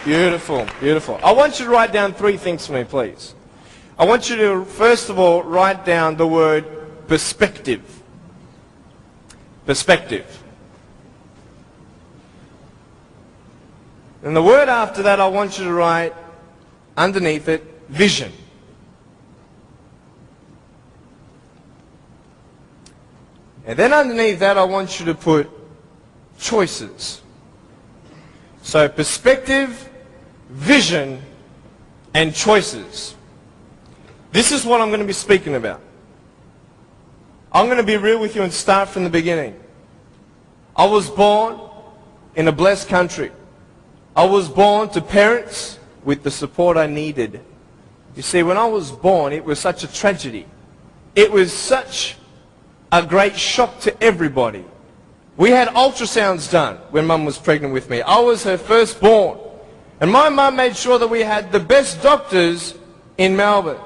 Beautiful, beautiful. I want you to write down 3 things for me, please. I want you to, first of all, write down the word perspective. Perspective. And the word after that, I want you to write underneath it, vision. And then underneath that, I want you to put choices. So perspective, vision, and choices. This is what I'm going to be speaking about. I'm going to be real with you and start from the beginning. I was born in a blessed country. I was born to parents with the support I needed. You see, when I was born, it was such a tragedy. It was such a great shock to everybody. We had ultrasounds done when Mum was pregnant with me. I was her firstborn. And my mum made sure that we had the best doctors in Melbourne.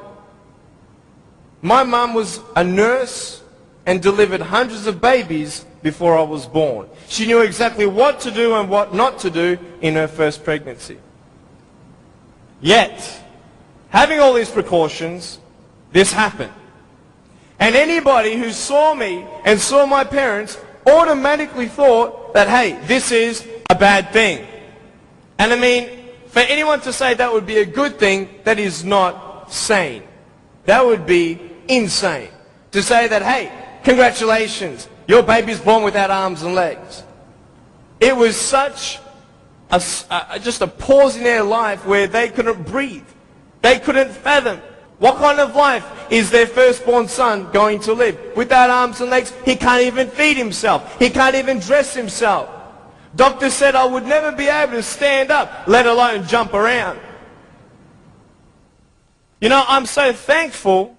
My mum was a nurse and delivered hundreds of babies before I was born. She knew exactly what to do and what not to do in her first pregnancy. Yet, having all these precautions, this happened. And anybody who saw me and saw my parents automatically thought that, hey, this is a bad thing. And I mean, for anyone to say that would be a good thing, that is not sane. That would be insane. To say that, hey, congratulations, your baby's born without arms and legs. It was such just a pause in their life where they couldn't breathe. They couldn't fathom. What kind of life is their firstborn son going to live? Without arms and legs, he can't even feed himself. He can't even dress himself. Doctor said I would never be able to stand up, let alone jump around. You know, I'm so thankful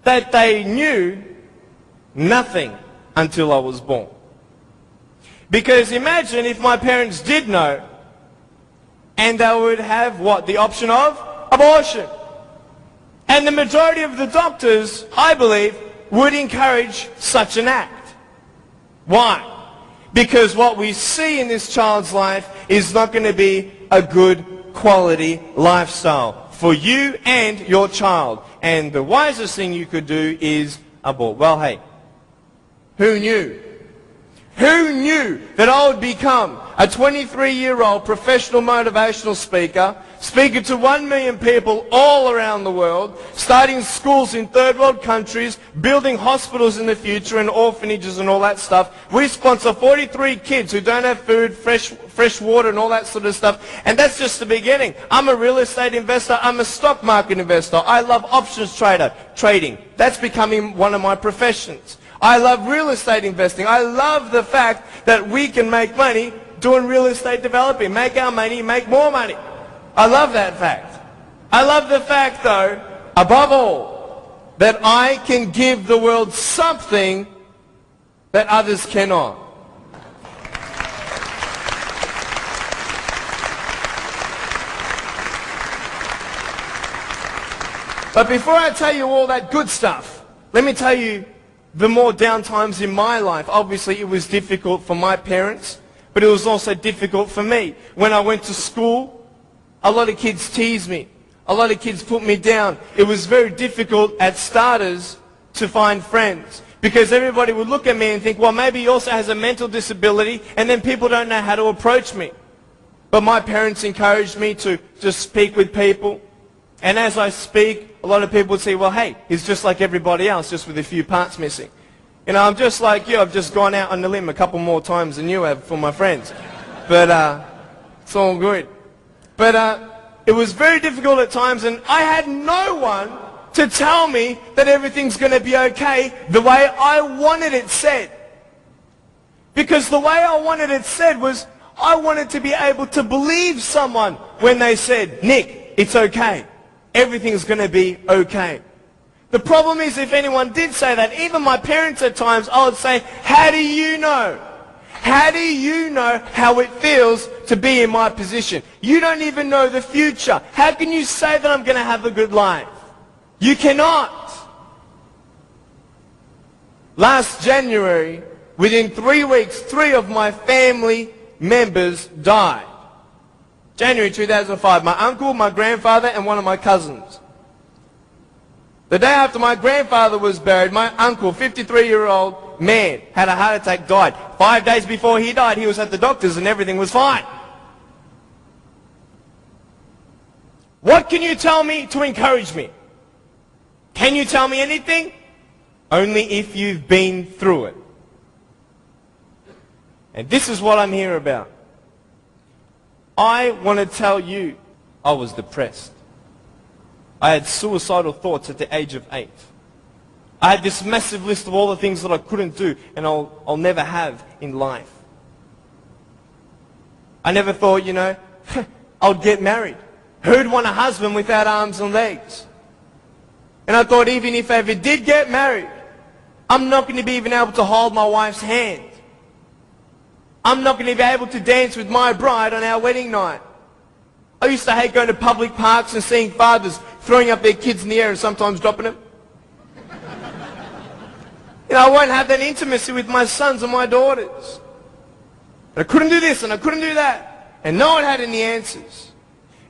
that they knew nothing until I was born. Because imagine if my parents did know, and they would have what? The option of abortion. And the majority of the doctors, I believe, would encourage such an act. Why? Because what we see in this child's life is not going to be a good quality lifestyle for you and your child. And the wisest thing you could do is abort. Well, hey, who knew? Who knew that I would become a 23-year-old professional motivational speaker, speaking to 1 million people all around the world, starting schools in third world countries, building hospitals in the future and orphanages and all that stuff. We sponsor 43 kids who don't have food, fresh water and all that sort of stuff. And that's just the beginning. I'm a real estate investor. I'm a stock market investor. I love options trading. That's becoming one of my professions. I love real estate investing. I love the fact that we can make money doing real estate developing. Make our money, make more money. I love that fact. I love the fact, though, above all, that I can give the world something that others cannot. But before I tell you all that good stuff, let me tell you the more down times in my life. Obviously, it was difficult for my parents, but it was also difficult for me. When I went to school, a lot of kids teased me. A lot of kids put me down. It was very difficult at starters to find friends, because everybody would look at me and think, well, maybe he also has a mental disability, and then people don't know how to approach me. But my parents encouraged me to just speak with people. And as I speak, a lot of people would say, well, hey, he's just like everybody else, just with a few parts missing. You know, I'm just like you. I've just gone out on the limb a couple more times than you have for my friends. But it's all good. But it was very difficult at times, and I had no one to tell me that everything's going to be okay the way I wanted it said. Because the way I wanted it said was, I wanted to be able to believe someone when they said, Nick, it's okay. Everything's going to be okay. The problem is, if anyone did say that, even my parents at times, I would say, how do you know? How do you know how it feels to be in my position? You don't even know the future. How can you say that I'm going to have a good life? You cannot. Last January, within 3 weeks, 3 of my family members died. January 2005, my uncle, my grandfather, and one of my cousins. The day after my grandfather was buried, my uncle, 53-year-old man, had a heart attack, died. 5 days before he died, he was at the doctor's and everything was fine. What can you tell me to encourage me? Can you tell me anything? Only if you've been through it. And this is what I'm here about. I want to tell you, I was depressed. I had suicidal thoughts at the age of 8. I had this massive list of all the things that I couldn't do and I'll never have in life. I never thought, you know, I'll get married. Who'd want a husband without arms and legs? And I thought even if I ever did get married, I'm not going to be even able to hold my wife's hand. I'm not going to be able to dance with my bride on our wedding night. I used to hate going to public parks and seeing fathers throwing up their kids in the air and sometimes dropping them. You know, I won't have that intimacy with my sons and my daughters. And I couldn't do this and I couldn't do that. And no one had any answers.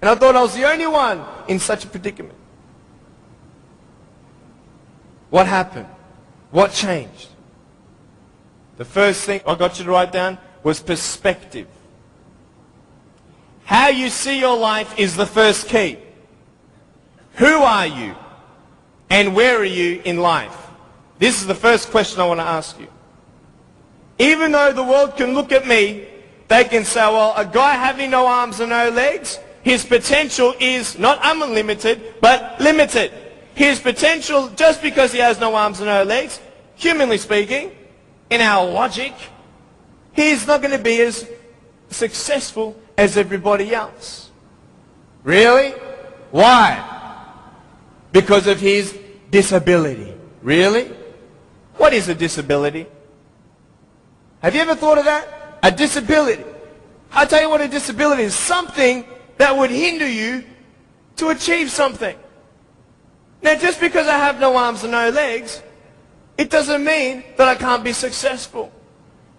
And I thought I was the only one in such a predicament. What happened? What changed? The first thing I got you to write down was perspective. How you see your life is the first key. Who are you? And where are you in life? This is the first question I want to ask you. Even though the world can look at me, they can say, well, a guy having no arms and no legs, his potential is not unlimited, but limited. His potential, just because he has no arms and no legs, humanly speaking, in our logic, he's not going to be as successful as everybody else. Really? Why? Because of his disability. Really? What is a disability? Have you ever thought of that? A disability. I'll tell you what a disability is. Something that would hinder you to achieve something. Now, just because I have no arms and no legs, it doesn't mean that I can't be successful.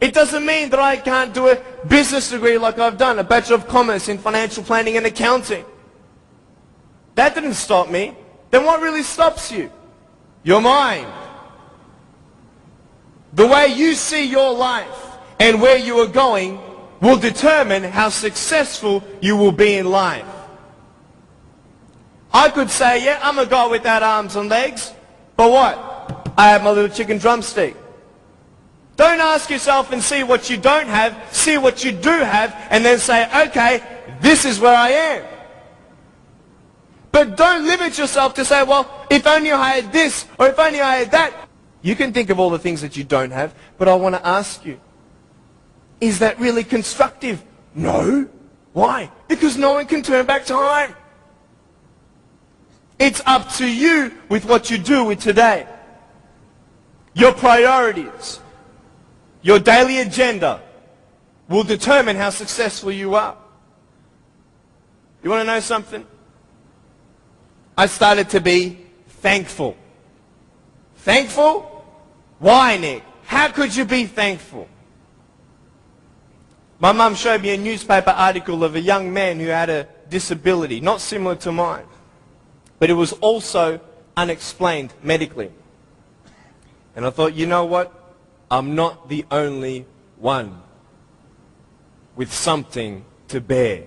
It doesn't mean that I can't do a business degree like I've done, a Bachelor of Commerce in Financial Planning and Accounting. That didn't stop me. Then what really stops you? Your mind. The way you see your life and where you are going will determine how successful you will be in life. I could say, yeah, I'm a guy without arms and legs, but what? I have my little chicken drumstick. Don't ask yourself and see what you don't have, see what you do have, and then say, okay, this is where I am. But don't limit yourself to say, well, if only I had this, or if only I had that. You can think of all the things that you don't have, but I want to ask you, is that really constructive? No. Why? Because no one can turn back time. It's up to you with what you do with today. Your priorities, your daily agenda will determine how successful you are. You want to know something? I started to be thankful. Thankful? Why, Nick? How could you be thankful? My mum showed me a newspaper article of a young man who had a disability, not similar to mine, but it was also unexplained medically. And I thought, you know what? I'm not the only one with something to bear.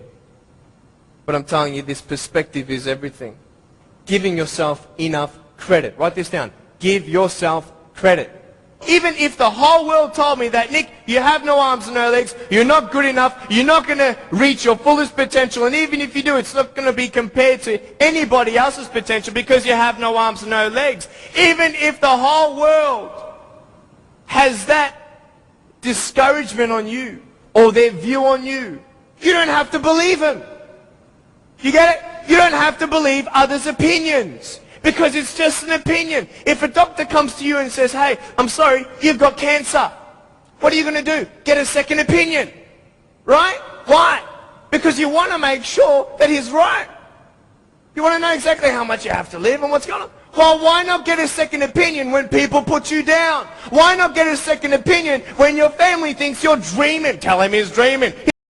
But I'm telling you, this perspective is everything. Giving yourself enough credit. Write this down. Give yourself credit. Even if the whole world told me that, Nick, you have no arms and no legs, you're not good enough, you're not going to reach your fullest potential, and even if you do, it's not going to be compared to anybody else's potential because you have no arms and no legs. Even if the whole world has that discouragement on you or their view on you, you don't have to believe them. You get it? You don't have to believe others' opinions. Because it's just an opinion. If a doctor comes to you and says, hey, I'm sorry, you've got cancer. What are you going to do? Get a second opinion. Right? Why? Because you want to make sure that he's right. You want to know exactly how much you have to live and what's going on. Well, why not get a second opinion when people put you down? Why not get a second opinion when your family thinks you're dreaming? Tell him he's dreaming.